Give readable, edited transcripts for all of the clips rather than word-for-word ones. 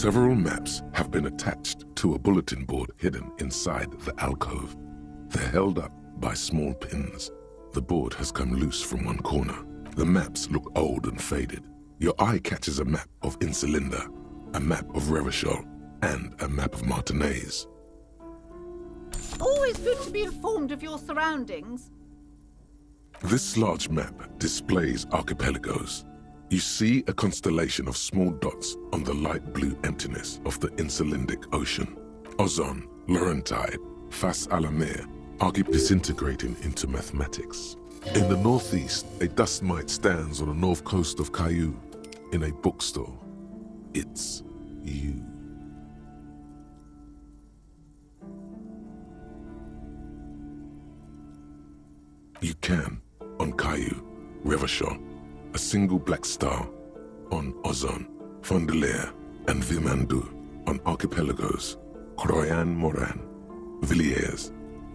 Several maps have been attached to a bulletin board hidden inside the alcove. They're held up by small pins. The board has come loose from one corner. The maps look old and faded. Your eye catches a map of Insulinda, a map of Revachol, and a map of Martinez. Always good to be informed of your surroundings. This large map displays archipelagos. You see a constellation of small dots on the light blue emptiness of the Insulindic Ocean. Ozon, Laurentide, Fas Alamer, disintegrating into mathematics. In the northeast, a dust mite stands on the north coast of Caillou in a bookstore. It's you. You can, on Caillou, Revachol, a single black star, on Ozon, Fondelier, and Vilmandu, on archipelagos, Croyan Moran, Villiers,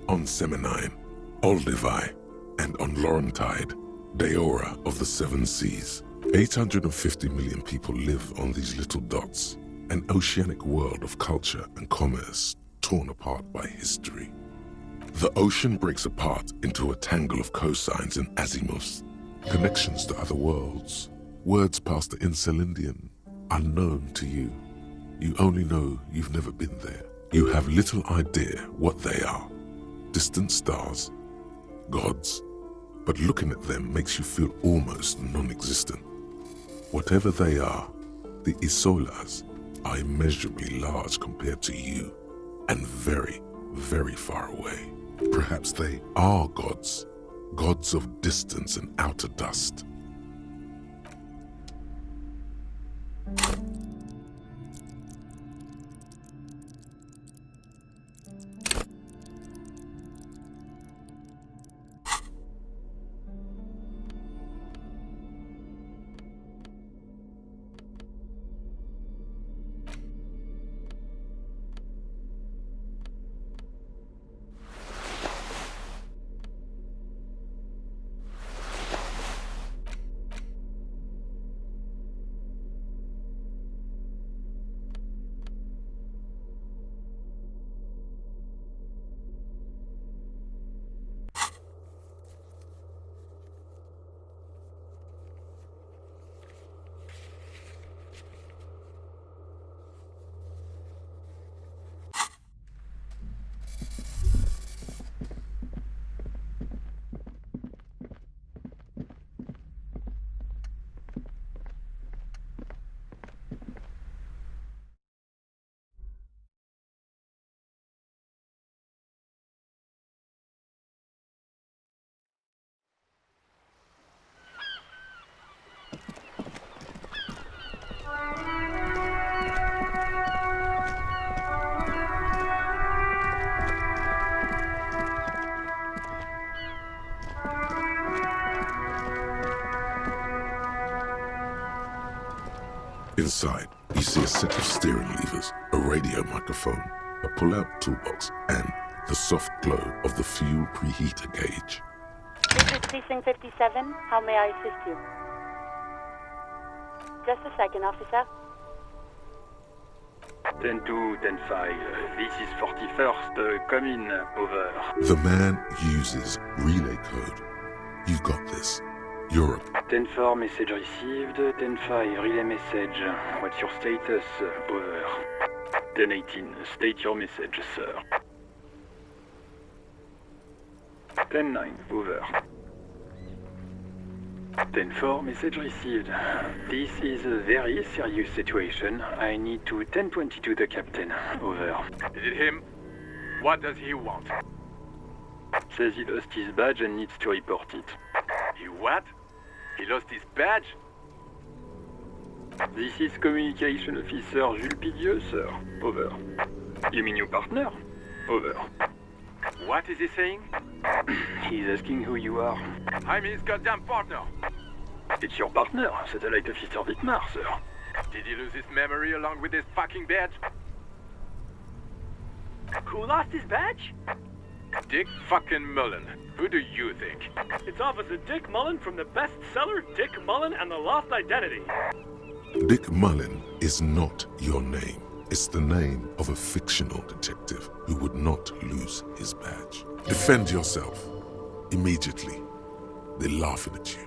on Seminine, Olduvai, and on Laurentide, Deora of the Seven Seas. 850 million people live on these little dots, an oceanic world of culture and commerce torn apart by history. The ocean breaks apart into a tangle of cosines and azimuths, connections to other worlds, words past the Insulindian, unknown to you. You only know you've never been there. You have little idea what they are. Distant stars, gods, but looking at them makes you feel almost non-existent. Whatever they are, the Isolas are immeasurably large compared to you, and very, very far away. Perhaps they are gods, gods of distance and outer dust. Inside, you see a set of steering levers, a radio microphone, a pull-out toolbox, and the soft glow of the fuel preheater gauge. This is Precinct 57. How may I assist you? Just a second, officer. 10-2, 10-5. This is 41st. Come in. Over. The man uses relay code. You've got this. Europe. 10-4, message received. 10-5, relay message. What's your status? Over. 10-18, state your message, sir. 10-9, over. 10-4, message received. This is a very serious situation. I need to 10-22 the captain. Over. Is it him? What does he want? Says he lost his badge and needs to report it. He what? He lost his badge? This is Communication Officer Jules Pidieux, sir. Over. You mean your partner? Over. What is he saying? He's asking who you are. I'm his goddamn partner. It's your partner, Satellite Officer Wittmar, sir. Did he lose his memory along with his fucking badge? Who lost his badge? Dick fucking Mullen. Who do you think? It's Officer Dick Mullen from the bestseller Dick Mullen and the Lost Identity. Dick Mullen is not your name. It's the name of a fictional detective who would not lose his badge. Defend yourself. Immediately. They're laughing at you.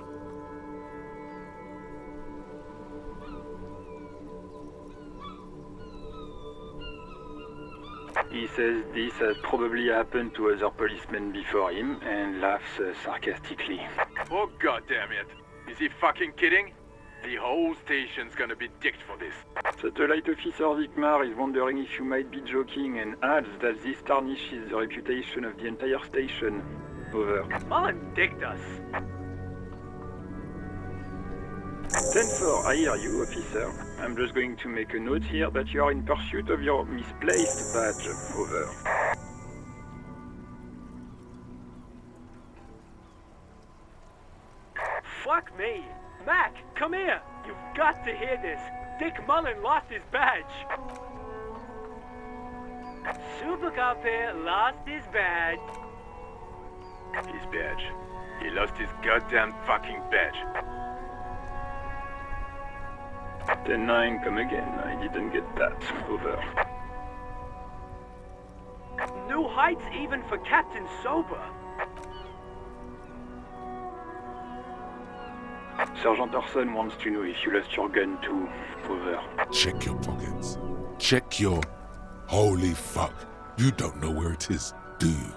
He says this has probably happened to other policemen before him and laughs sarcastically. Oh, goddamn it. Is he fucking kidding? The whole station's gonna be dicked for this. Satellite Officer Vikmar is wondering if you might be joking and adds that this tarnishes the reputation of the entire station. Over. Mullen dicked us. 10-4, I hear you, officer. I'm just going to make a note here that you are in pursuit of your misplaced badge. Over. Fuck me. Mac, come here. You've got to hear this. Dick Mullen lost his badge. Super Cop here lost his badge. His badge. He lost his goddamn fucking badge. 10-9, come again. I didn't get that. Over. New heights even for Captain Sober. Sergeant Orson wants to know if you lost your gun too. Over. Check your pockets. Check your... Holy fuck. You don't know where it is, do you?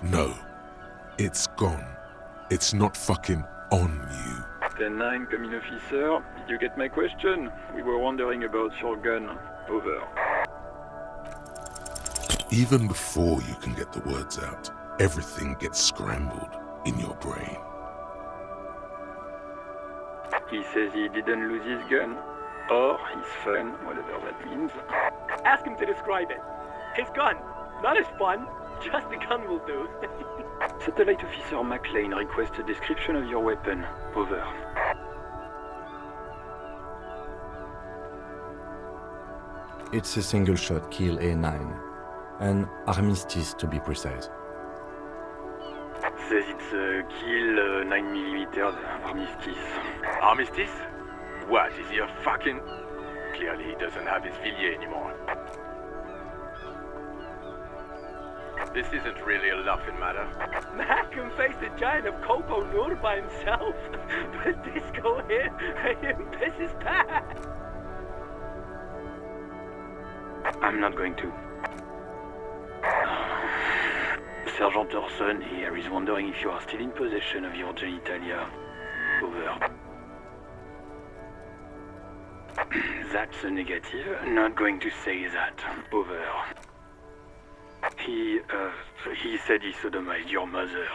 No. It's gone. It's not fucking on you. 10-9, come in, officer. Did you get my question? We were wondering about your gun. Over. Even before you can get the words out, everything gets scrambled in your brain. He says he didn't lose his gun. Or his fun, whatever that means. Ask him to describe it. His gun. Not his fun. Just the gun will do. Satellite Officer McLean requests a description of your weapon. Over. It's a single-shot kill A9. An armistice, to be precise. Says it's a kill 9mm armistice. Armistice? What, is he a fucking... Clearly he doesn't have his Villiers anymore. This isn't really a laughing matter. Mac can face a giant of Coco Noodle by himself. But Disco here made him piss his pants. I'm not going to. Sergeant Orson here is wondering if you are still in possession of your genitalia. Over. That's a negative. Not going to say that. Over. He said he sodomized your mother.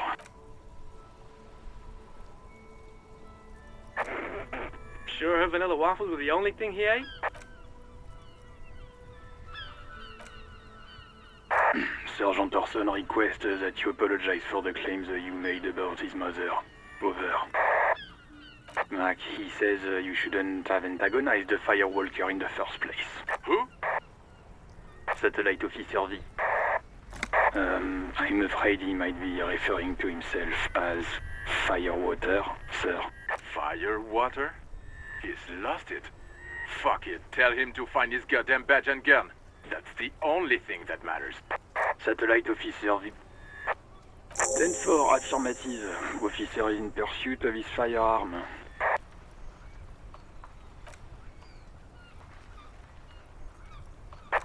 Sure her vanilla waffles were the only thing he ate? Sergeant Orson requests that you apologize for the claims you made about his mother. Over. Mac, he says you shouldn't have antagonized the Firewalker in the first place. Who? Satellite Officer V. I'm afraid he might be referring to himself as Firewater, sir. Firewater? He's lost it. Fuck it. Tell him to find his goddamn badge and gun. That's the only thing that matters. Satellite Officer V. 10-4, affirmative. Officer is in pursuit of his firearm.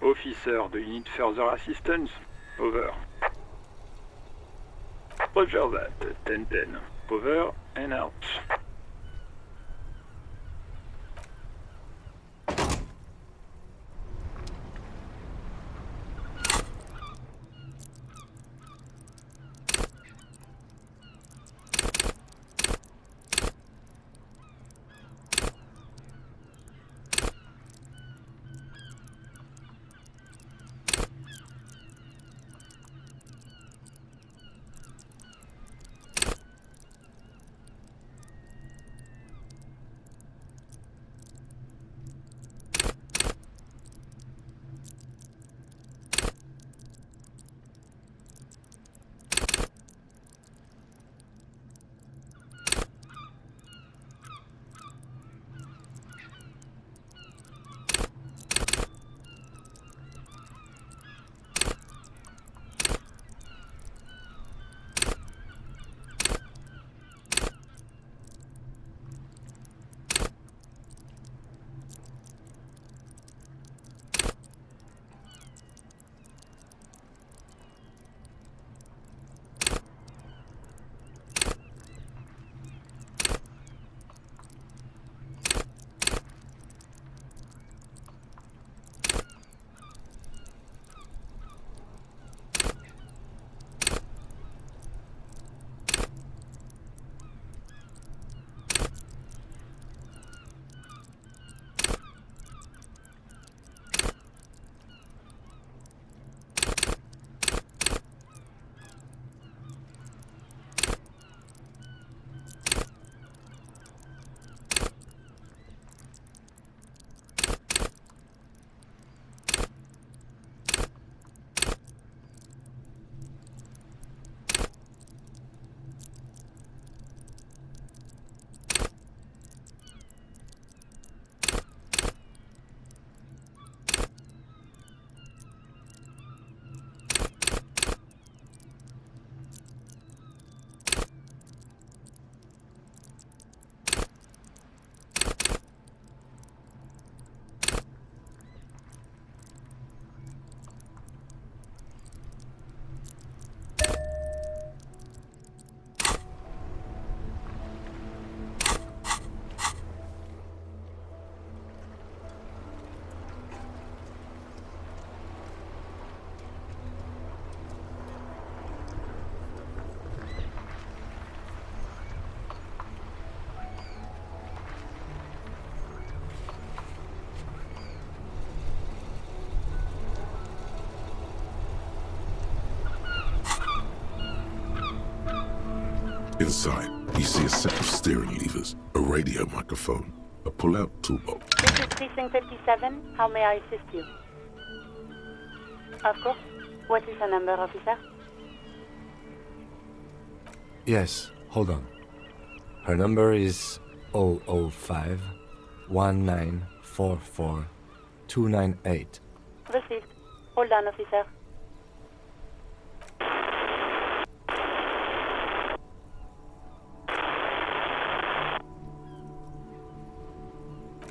Officer, do you need further assistance? Over. Roger that. 10-10. Over and out. Inside, you see a set of steering levers, a radio microphone, a pull-out toolbox. This is Precinct 57. How may I assist you? Of course. What is the number, officer? Yes, hold on. Her number is 005 1944 298. Received. Hold on, officer.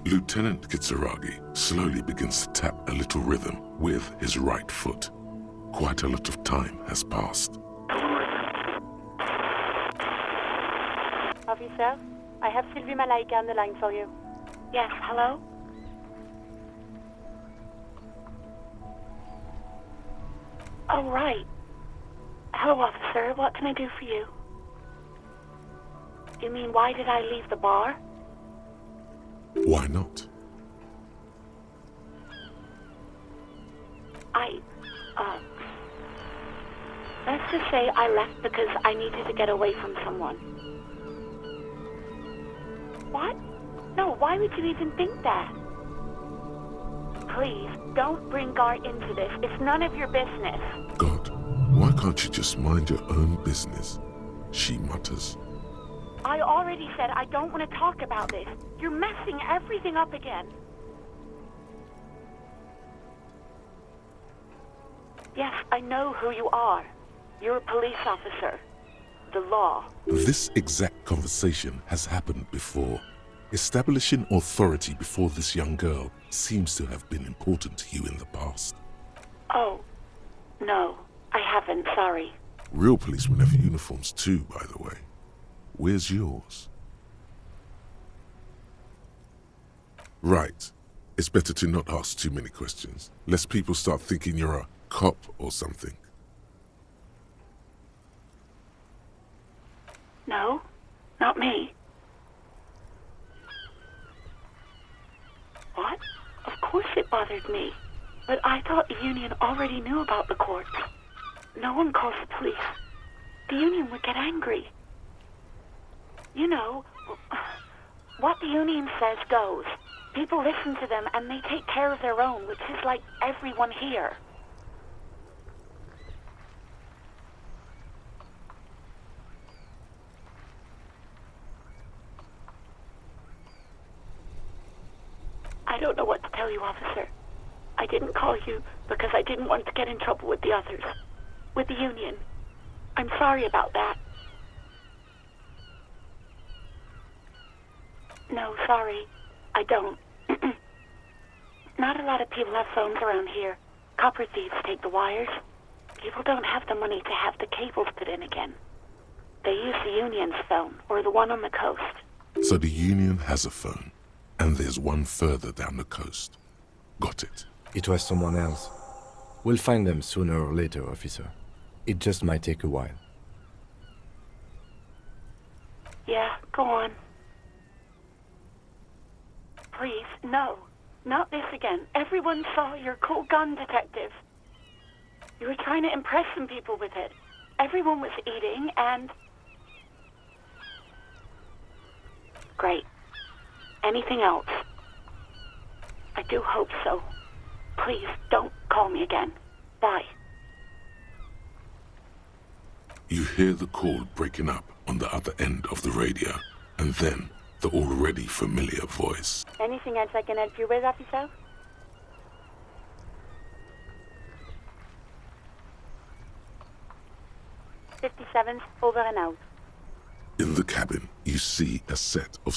Lieutenant Kitsuragi slowly begins to tap a little rhythm with his right foot. Quite a lot of time has passed. Officer, I have Sylvie Malaika on the line for you. Yes, hello? Oh, right. Hello, officer. What can I do for you? You mean, why did I leave the bar? Why not? Let's just say I left because I needed to get away from someone. What? No, why would you even think that? Please, don't bring Gar into this. It's none of your business. God, why can't you just mind your own business? She mutters. I already said I don't want to talk about this. You're messing everything up again. Yes, I know who you are. You're a police officer. The law. This exact conversation has happened before. Establishing authority before this young girl seems to have been important to you in the past. Oh, no, I haven't, sorry. Real policemen have uniforms too, by the way. Where's yours? Right. It's better to not ask too many questions, lest people start thinking you're a cop or something. No, not me. What? Of course it bothered me. But I thought the union already knew about the courts. No one calls the police. The union would get angry. You know, what the union says goes. People listen to them and they take care of their own, which is like everyone here. I don't know what to tell you, officer. I didn't call you because I didn't want to get in trouble with the others. With the union. I'm sorry about that. No, sorry. I don't. Not a lot of people have phones around here. Copper thieves take the wires. People don't have the money to have the cables put in again. They use the union's phone, or the one on the coast. So the union has a phone, and there's one further down the coast. Got it. It was someone else. We'll find them sooner or later, officer. It just might take a while. Yeah, go on. Please, no. Not this again. Everyone saw your cool gun detective. You were trying to impress some people with it. Everyone was eating and... Great. Anything else? I do hope so. Please, don't call me again. Bye. You hear the call breaking up on the other end of the radio, and then the already familiar voice. Anything else I can help you with, officer? '57's over and out. In the cabin, you see a set of...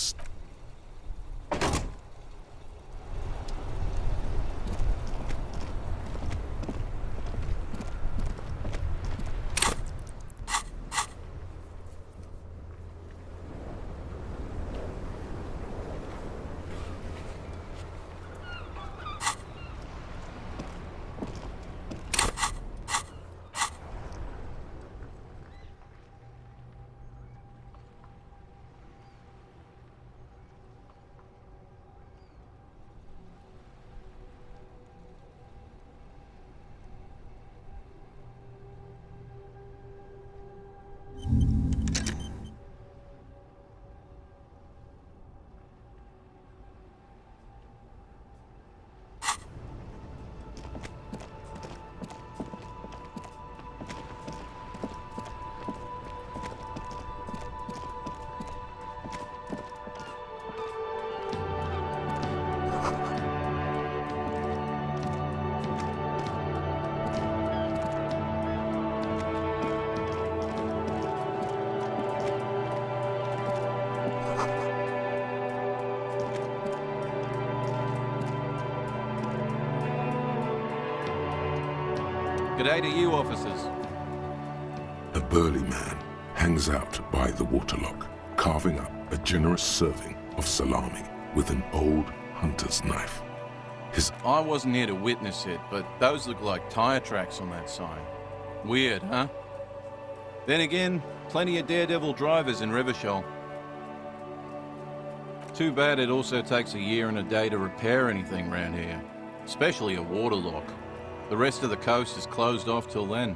G'day to you, officers. A burly man hangs out by the waterlock, carving up a generous serving of salami with an old hunter's knife. I wasn't here to witness it, but those look like tire tracks on that sign. Weird, huh? Then again, plenty of daredevil drivers in Rivershoal. Too bad it also takes a year and a day to repair anything around here, especially a waterlock. The rest of the coast is closed off till then.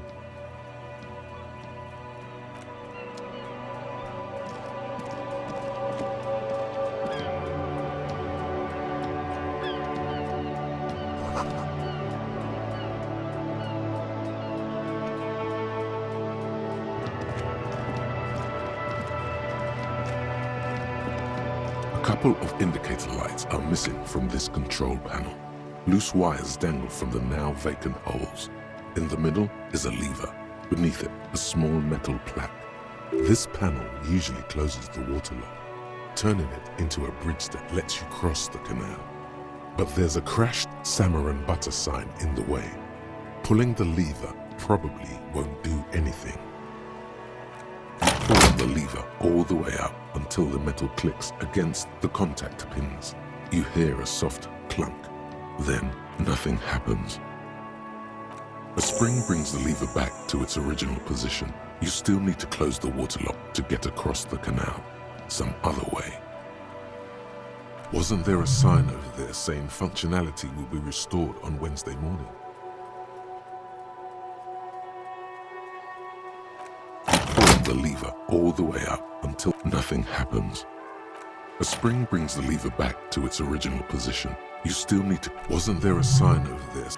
A couple of indicator lights are missing from this control panel. Loose wires dangle from the now vacant holes. In the middle is a lever. Beneath it, a small metal plaque. This panel usually closes the waterlock, turning it into a bridge that lets you cross the canal. But there's a crashed salmon and butter sign in the way. Pulling the lever probably won't do anything. Pull the lever all the way up until the metal clicks against the contact pins. You hear a soft clunk. Then nothing happens. A spring brings the lever back to its original position. You still need to close the waterlock to get across the canal, some other way. Wasn't there a sign over there saying functionality will be restored on Wednesday morning? Pull the lever all the way up until nothing happens. A spring brings the lever back to its original position. You still need to... Wasn't there a sign over there?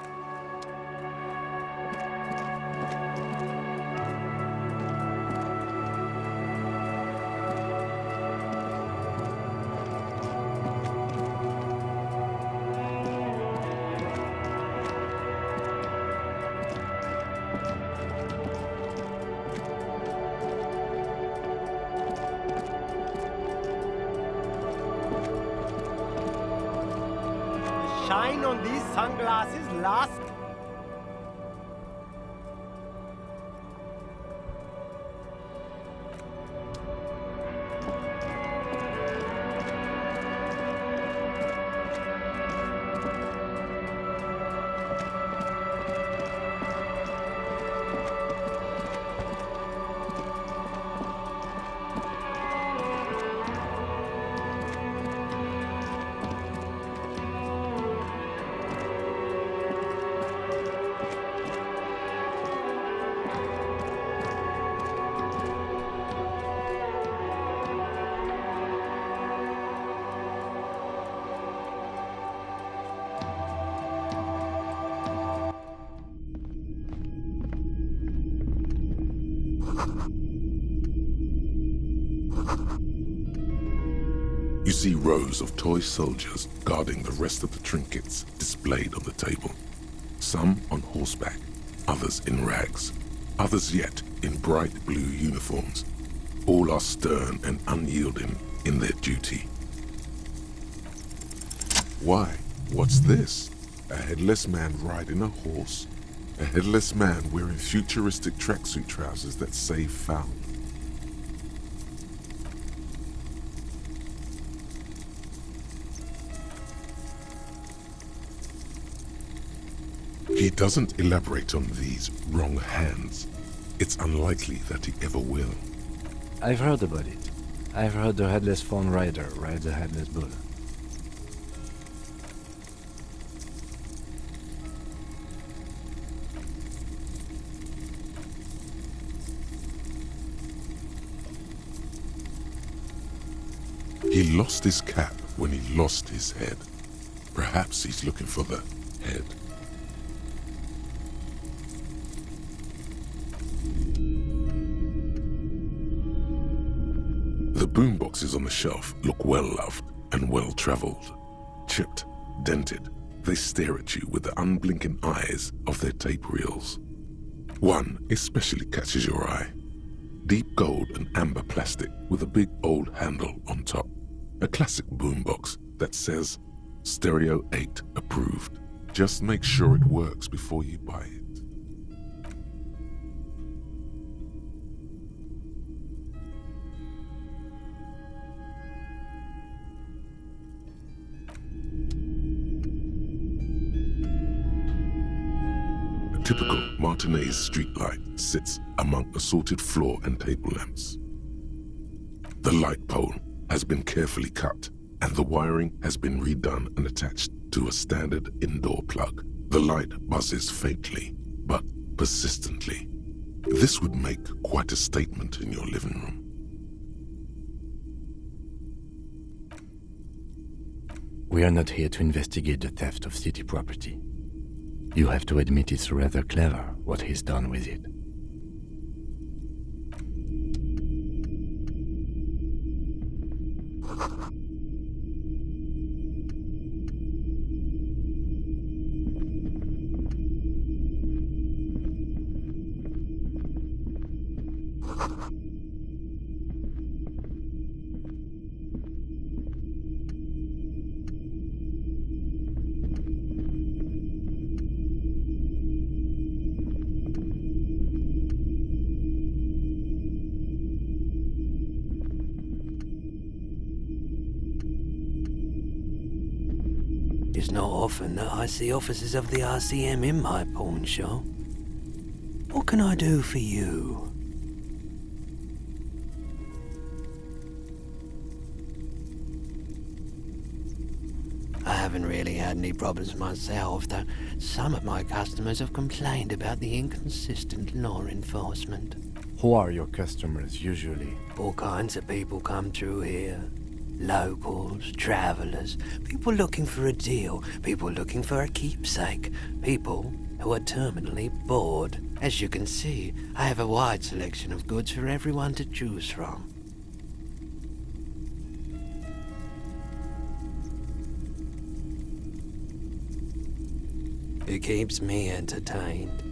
Shine on these sunglasses last. You see rows of toy soldiers guarding the rest of the trinkets displayed on the table. Some on horseback, others in rags, others yet in bright blue uniforms. All are stern and unyielding in their duty. Why? What's this? A headless man riding a horse? A headless man wearing futuristic tracksuit trousers that say foul? He doesn't elaborate on these wrong hands. It's unlikely that he ever will. I've heard about it. I've heard the headless fawn rider rides a headless bull. He lost his cap when he lost his head. Perhaps he's looking for the head. The boomboxes on the shelf look well-loved and well-traveled. Chipped, dented, they stare at you with the unblinking eyes of their tape reels. One especially catches your eye. Deep gold and amber plastic with a big old handle on top. A classic boombox that says, Stereo 8 approved. Just make sure it works before you buy it. typical Martinez streetlight sits among assorted floor and table lamps. The light pole has been carefully cut, and the wiring has been redone and attached to a standard indoor plug. The light buzzes faintly, but persistently. This would make quite a statement in your living room. We are not here to investigate the theft of city property. You have to admit it's rather clever what he's done with it. It's not often that I see officers of the RCM in my pawn shop. What can I do for you? I haven't really had any problems myself, though some of my customers have complained about the inconsistent law enforcement. Who are your customers usually? All kinds of people come through here. Locals, travelers, people looking for a deal, people looking for a keepsake, people who are terminally bored. As you can see, I have a wide selection of goods for everyone to choose from. It keeps me entertained.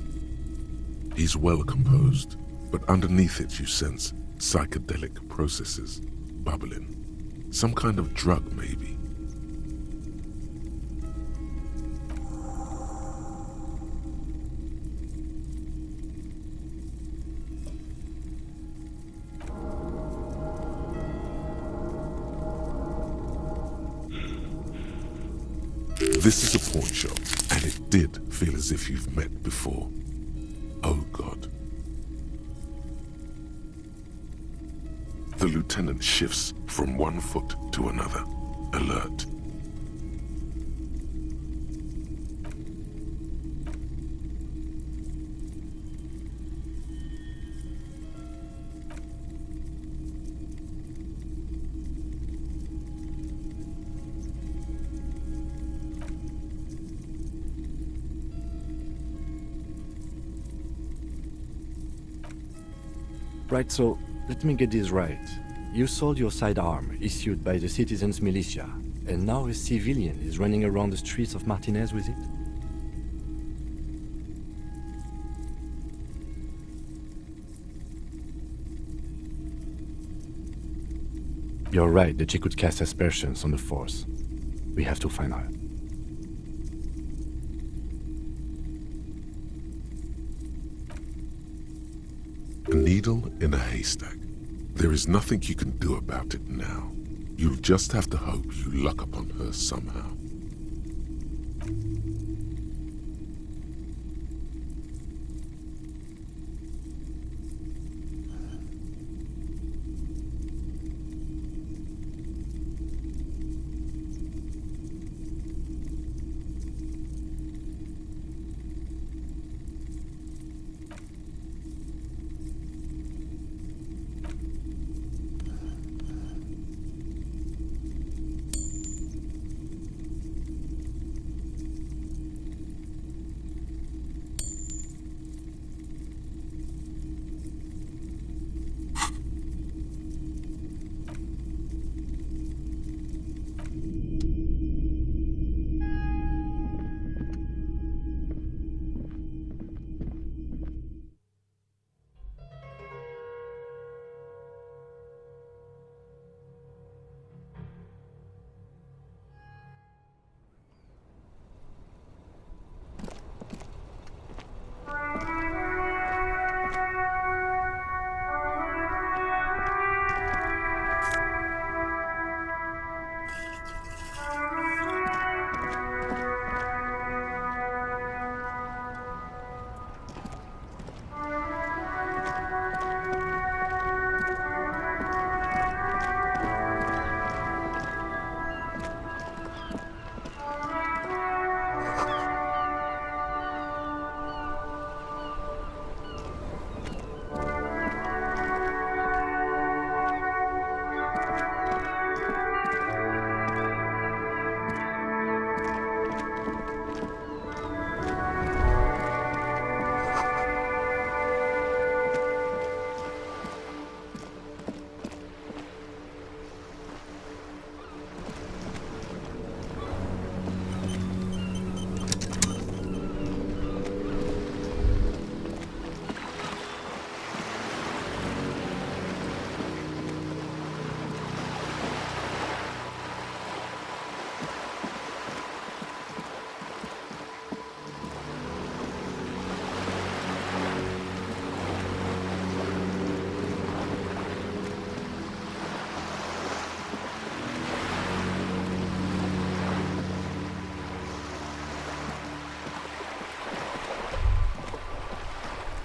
He's well composed, but underneath it you sense psychedelic processes bubbling. Some kind of drug, maybe. This is a pawn shop, and it did feel as if you've met before. Oh, God. The lieutenant shifts from one foot to another, alert. Right, so let me get this right. You sold your sidearm, issued by the citizens' militia, and now a civilian is running around the streets of Martinez with it? You're right that she could cast aspersions on the force. We have to find her. A needle in a haystack. There is nothing you can do about it now. You'll just have to hope you luck upon her somehow.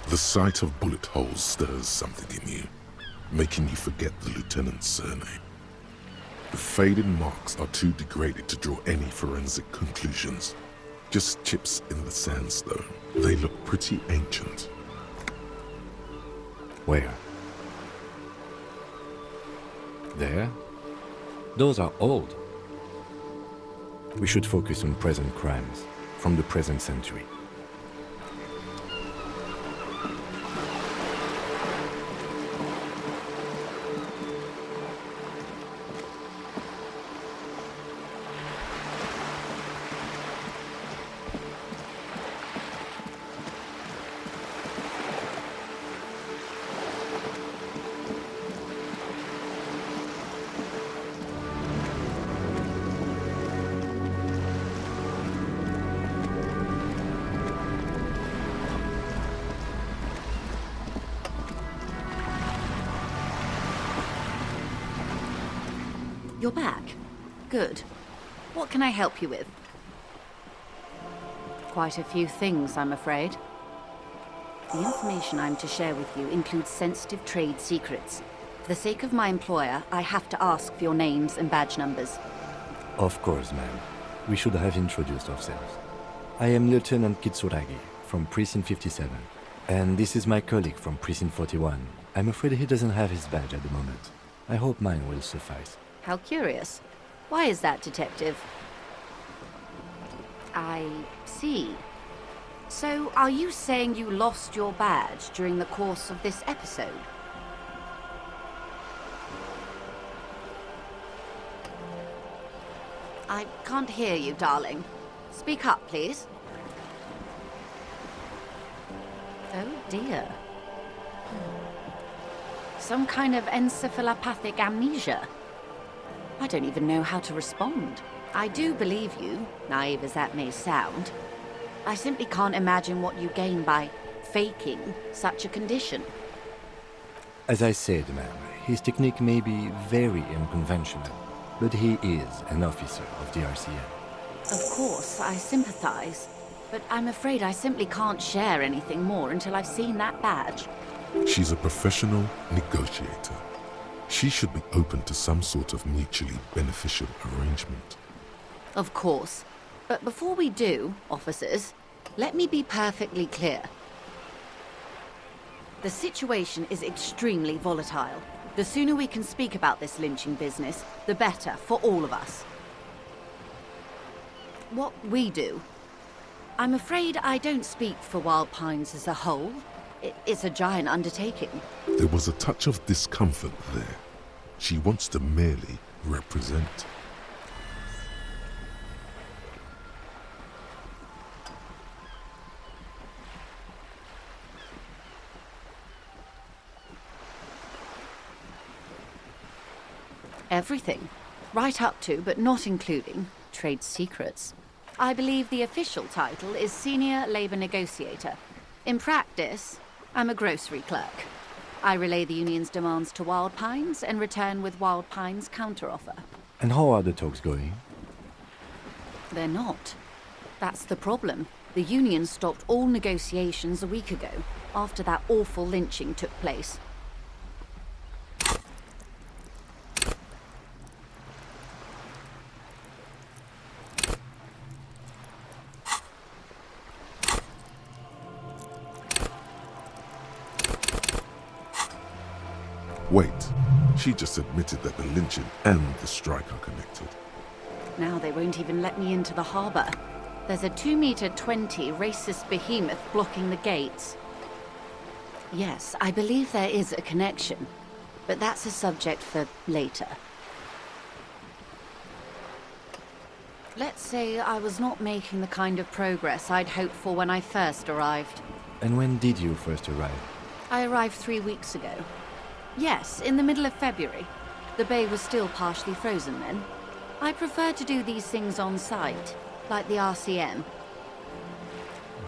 The sight of bullet holes stirs something in you, making you forget the lieutenant's surname. The faded marks are too degraded to draw any forensic conclusions. Just chips in the sandstone. They look pretty ancient. Where? There? Those are old. We should focus on present crimes from the present century. You're back. Good. What can I help you with? Quite a few things, I'm afraid. The information I'm to share with you includes sensitive trade secrets. For the sake of my employer, I have to ask for your names and badge numbers. Of course, ma'am. We should have introduced ourselves. I am Lieutenant Kitsuragi from Precinct 57. And this is my colleague from Precinct 41. I'm afraid he doesn't have his badge at the moment. I hope mine will suffice. How curious. Why is that, Detective? I see. So, are you saying you lost your badge during the course of this episode? I can't hear you, darling. Speak up, please. Oh, dear. Some kind of encephalopathic amnesia. I don't even know how to respond. I do believe you, naive as that may sound. I simply can't imagine what you gain by faking such a condition. As I said, ma'am, his technique may be very unconventional, but he is an officer of the RCM. Of course, I sympathize, but I'm afraid I simply can't share anything more until I've seen that badge. She's a professional negotiator. She should be open to some sort of mutually beneficial arrangement. Of course. But before we do, officers, let me be perfectly clear. The situation is extremely volatile. The sooner we can speak about this lynching business, the better for all of us. What we do. I'm afraid I don't speak for Wild Pines as a whole. It's a giant undertaking. There was a touch of discomfort there. She wants to merely represent. Everything. Right up to, but not including, trade secrets. I believe the official title is Senior Labor Negotiator. In practice, I'm a grocery clerk. I relay the union's demands to Wild Pines and return with Wild Pines' counteroffer. And how are the talks going? They're not. That's the problem. The union stopped all negotiations a week ago, after that awful lynching took place. Wait, she just admitted that the lynching and the strike are connected. Now they won't even let me into the harbour. There's a 2-meter-20 racist behemoth blocking the gates. Yes, I believe there is a connection, but that's a subject for later. Let's say I was not making the kind of progress I'd hoped for when I first arrived. And when did you first arrive? I arrived 3 weeks ago. Yes, in the middle of February. The bay was still partially frozen then. I prefer to do these things on site, like the RCM.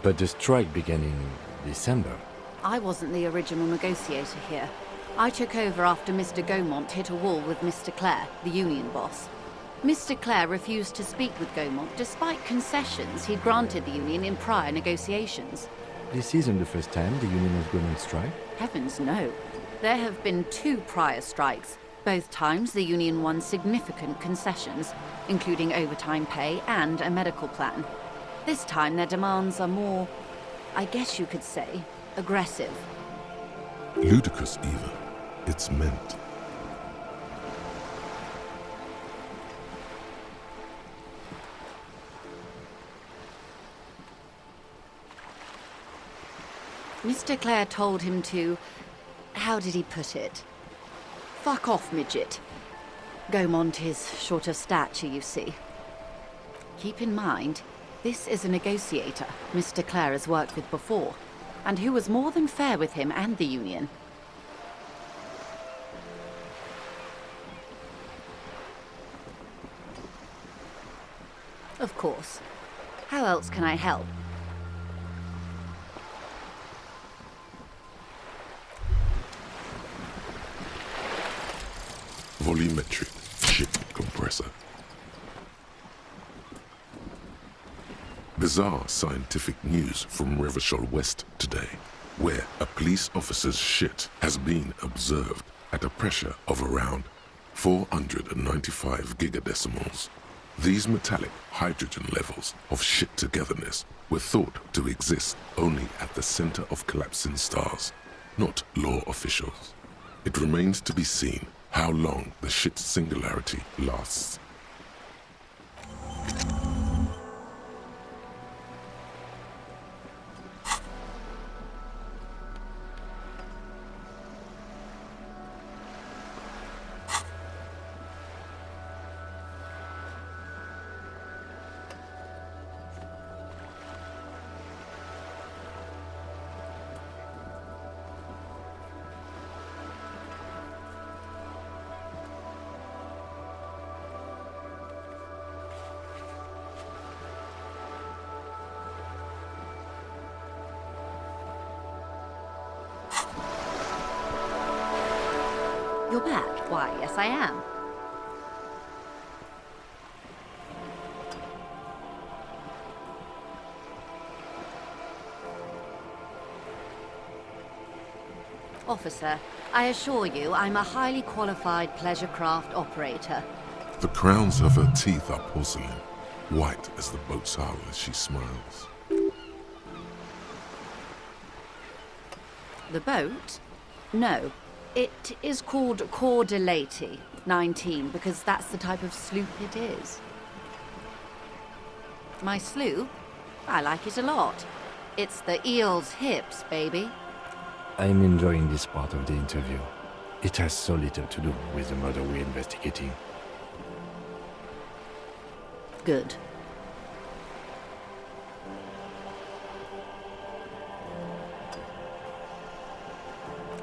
But the strike began in December. I wasn't the original negotiator here. I took over after Mr. Gaumont hit a wall with Mr. Clare, the union boss. Mr. Clare refused to speak with Gaumont despite concessions he'd granted the union in prior negotiations. This isn't the first time the union has gone on strike. Heavens no. There have been 2 prior strikes. Both times the union won significant concessions, including overtime pay and a medical plan. This time their demands are more, I guess you could say, aggressive. Ludicrous even. It's meant. Mr. Clare told him to... how did he put it? Fuck off, midget. Gaumont is short of stature, you see. Keep in mind, this is a negotiator Mr. Clare has worked with before, and who was more than fair with him and the union. Of course. How else can I help? Volumetric ship compressor. Bizarre scientific news from Revachol West today, where a police officer's shit has been observed at a pressure of around 495 gigadecimals. These metallic hydrogen levels of shit togetherness were thought to exist only at the center of collapsing stars, not law officials. It remains to be seen how long the shit's singularity lasts. You're back? Why, yes I am. Officer, I assure you I'm a highly qualified pleasure craft operator. The crowns of her teeth are porcelain, white as the boat's hull as she smiles. The boat? No. It is called greatl 19 because that's the type of sloop it is. My sloop? I like it a lot. It's the eel's hips, baby. I'm enjoying this part of the interview. It has so little to do with the murder we're investigating. Good.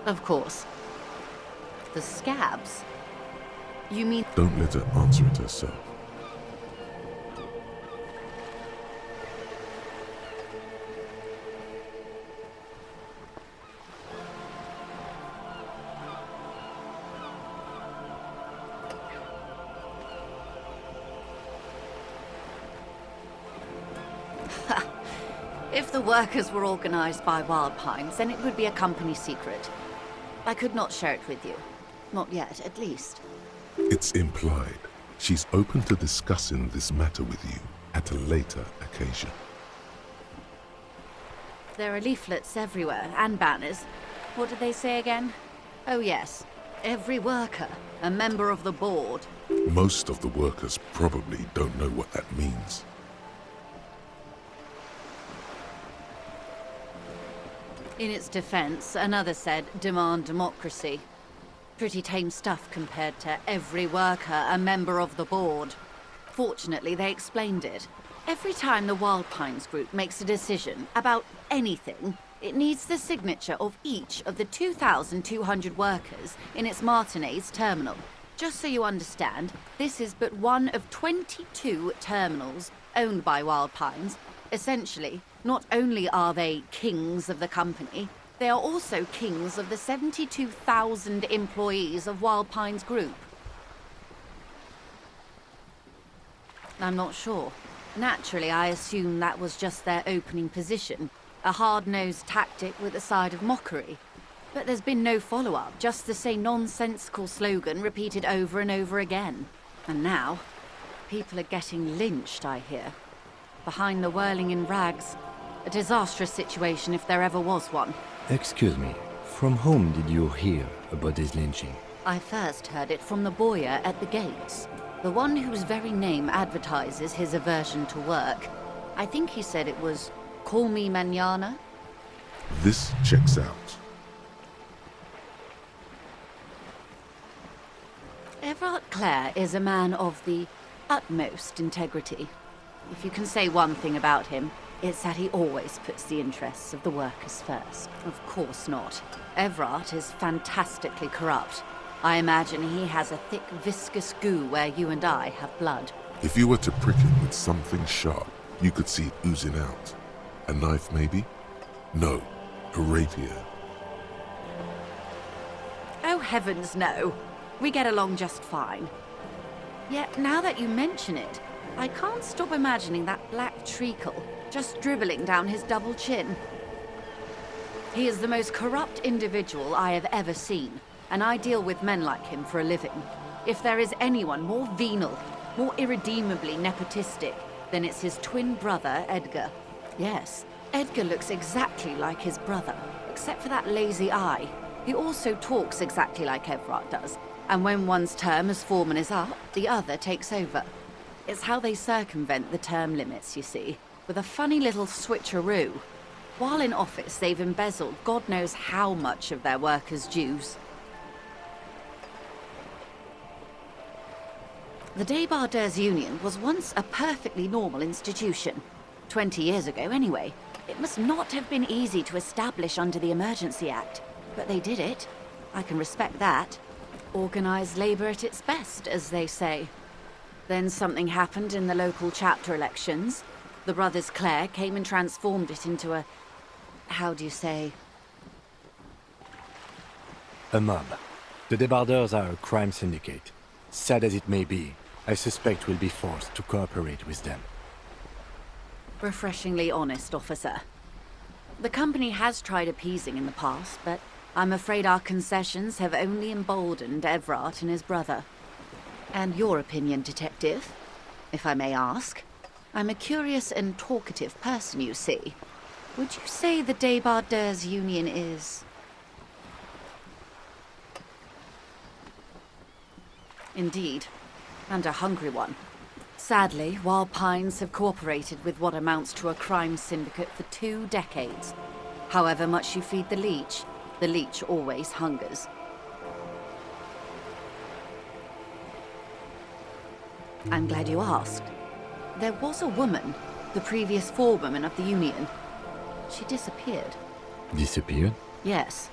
Of course. The scabs? You mean... Don't let her answer it herself. If the workers were organized by Wild Pines, then it would be a company secret. I could not share it with you. Not yet, at least. It's implied. She's open to discussing this matter with you at a later occasion. There are leaflets everywhere, and banners. What did they say again? Oh yes, every worker, a member of the board. Most of the workers probably don't know what that means. In its defense, another said, demand democracy. Pretty tame stuff compared to every worker, a member of the board. Fortunately, they explained it. Every time the Wild Pines group makes a decision about anything, it needs the signature of each of the 2,200 workers in its Martinez terminal. Just so you understand, this is but one of 22 terminals owned by Wild Pines. Essentially, not only are they kings of the company, they are also kings of the 72,000 employees of Wild Pines Group. I'm not sure. Naturally, I assume that was just their opening position. A hard-nosed tactic with a side of mockery. But there's been no follow-up, just the same nonsensical slogan repeated over and over again. And now, people are getting lynched, I hear. Behind the whirling in rags. A disastrous situation if there ever was one. Excuse me, from whom did you hear about this lynching? I first heard it from the boyer at the gates. The one whose very name advertises his aversion to work. I think he said it was, "Call me mañana." This checks out. Everard Clare is a man of the utmost integrity. If you can say one thing about him, it's that he always puts the interests of the workers first. Of course not. Everard is fantastically corrupt. I imagine he has a thick, viscous goo where you and I have blood. If you were to prick him with something sharp, you could see it oozing out. A knife, maybe? No, a rapier. Oh, heavens no. We get along just fine. Yet, now that you mention it, I can't stop imagining that black treacle just dribbling down his double chin. He is the most corrupt individual I have ever seen, and I deal with men like him for a living. If there is anyone more venal, more irredeemably nepotistic, then it's his twin brother, Edgar. Yes, Edgar looks exactly like his brother, except for that lazy eye. He also talks exactly like Everard does, and when one's term as foreman is up, the other takes over. It's how they circumvent the term limits, you see, with a funny little switcheroo. While in office, they've embezzled God knows how much of their workers' dues. The Débardeurs Union was once a perfectly normal institution. 20 years ago, anyway. It must not have been easy to establish under the Emergency Act, but they did it. I can respect that. Organised labour at its best, as they say. Then something happened in the local chapter elections. The brothers Clare came and transformed it into a... how do you say? A mob. The Débardeurs are a crime syndicate. Sad as it may be, I suspect we'll be forced to cooperate with them. Refreshingly honest, officer. The company has tried appeasing in the past, but I'm afraid our concessions have only emboldened Everard and his brother. And your opinion, detective, if I may ask? I'm a curious and talkative person, you see. Would you say the Débardeurs Union is... Indeed, and a hungry one. Sadly, Wild Pines have cooperated with what amounts to a crime syndicate for 2 decades. However much you feed the leech always hungers. I'm glad you asked. There was a woman, the previous forewoman of the Union. She disappeared. Disappeared? Yes.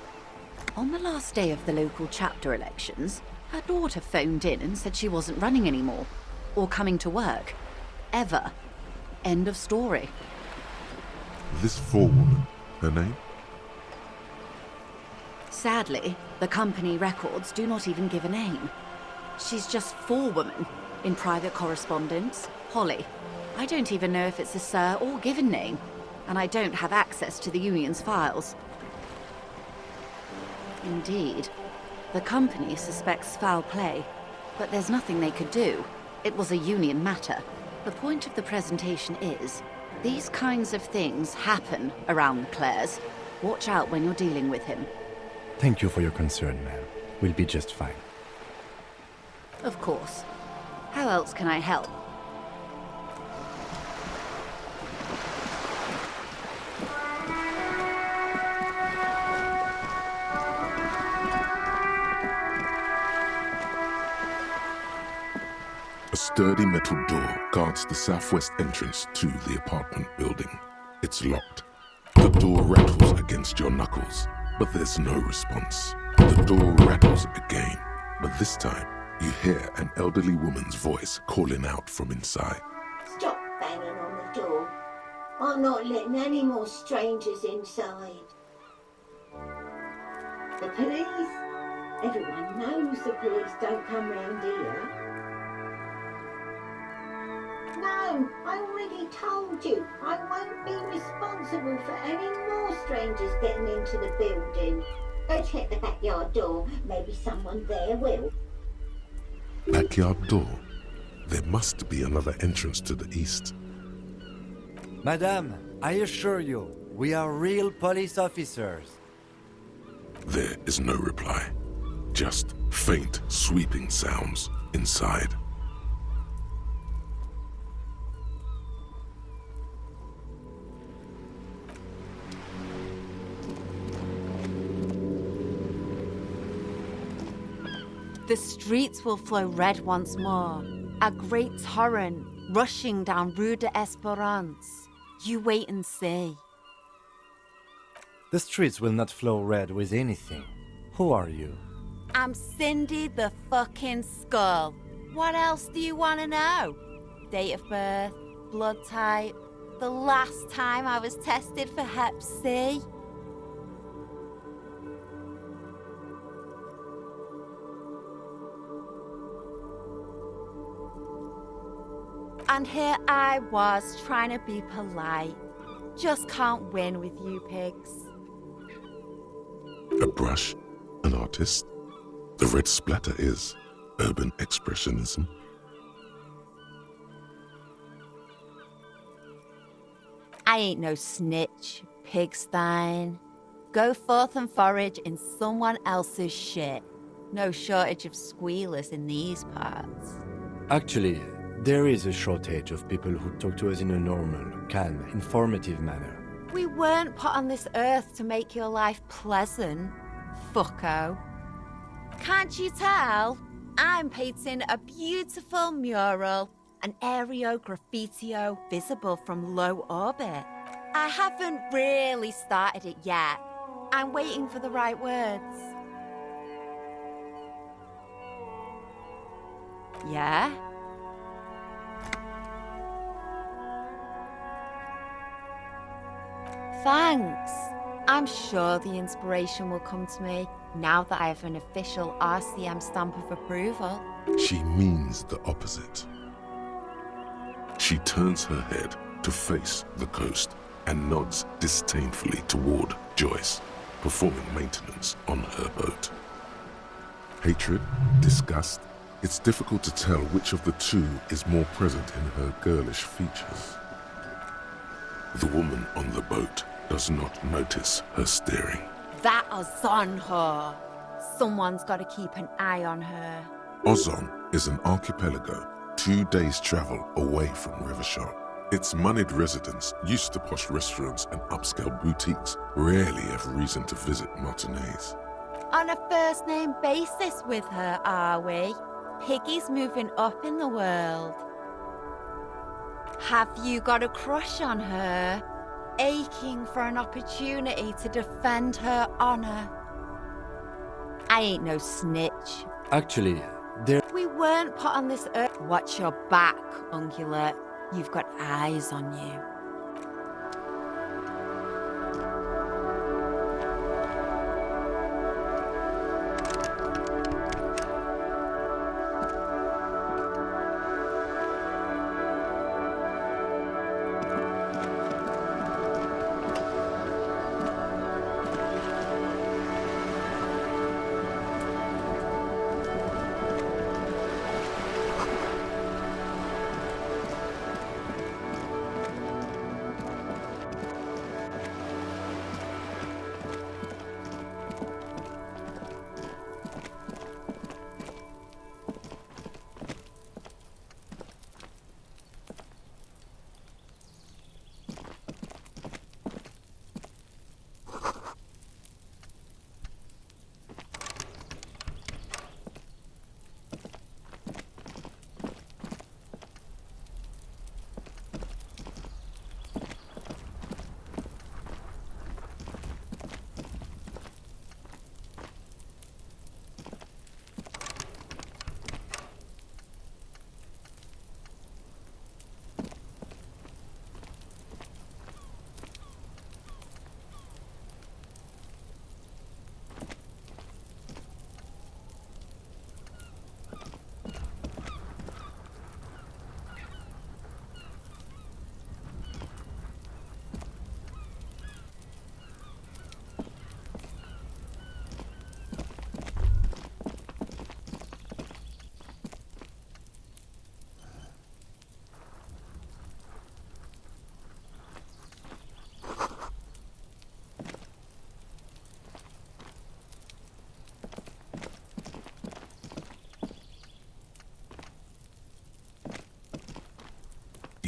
On the last day of the local chapter elections, her daughter phoned in and said she wasn't running anymore. Or coming to work. Ever. End of story. This forewoman, her name? Sadly, the company records do not even give a name. She's just forewoman in private correspondence, Holly. I don't even know if it's a sir or given name, and I don't have access to the Union's files. Indeed. The company suspects foul play, but there's nothing they could do. It was a Union matter. The point of the presentation is, these kinds of things happen around the Clares. Watch out when you're dealing with him. Thank you for your concern, ma'am. We'll be just fine. Of course. How else can I help? A sturdy metal door guards the southwest entrance to the apartment building. It's locked. The door rattles against your knuckles, but there's no response. The door rattles again, but this time you hear an elderly woman's voice calling out from inside. Stop banging on the door. I'm not letting any more strangers inside. The police? Everyone knows the police don't come round here. No, I already told you. I won't be responsible for any more strangers getting into the building. Go check the backyard door. Maybe someone there will. Backyard door. There must be another entrance to the east. Madame, I assure you, we are real police officers. There is no reply. Just faint, sweeping sounds inside. The streets will flow red once more. A great torrent rushing down Rue de Esperance. You wait and see. The streets will not flow red with anything. Who are you? I'm Cindy the fucking Skull. What else do you want to know? Date of birth, blood type, the last time I was tested for Hep C. And here I was trying to be polite. Just can't win with you pigs. A brush, an artist. The red splatter is urban expressionism. I ain't no snitch, pigstein. Go forth and forage in someone else's shit. No shortage of squealers in these parts. Actually, there is a shortage of people who talk to us in a normal, calm, informative manner. We weren't put on this earth to make your life pleasant, fucko. Can't you tell? I'm painting a beautiful mural, an aereo graffitio visible from low orbit. I haven't really started it yet. I'm waiting for the right words. Yeah? Thanks. I'm sure the inspiration will come to me now that I have an official RCM stamp of approval. She means the opposite. She turns her head to face the coast and nods disdainfully toward Joyce, performing maintenance on her boat. Hatred, disgust, it's difficult to tell which of the two is more present in her girlish features. The woman on the boat does not notice her staring. That Ozon whore. Someone's got to keep an eye on her. Ozon is an archipelago 2 days' travel away from Rivershaw. Its moneyed residents, used to posh restaurants and upscale boutiques, rarely have reason to visit Martinez. On a first-name basis with her, are we? Piggy's moving up in the world. Have you got a crush on her? Aching for an opportunity to defend her honor? I ain't no snitch. Actually, We weren't put on this earth. Watch your back, ungulate. You've got eyes on you.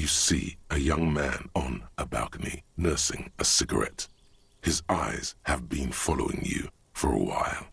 you see a young man on a balcony nursing a cigarette. His eyes have been following you for a while.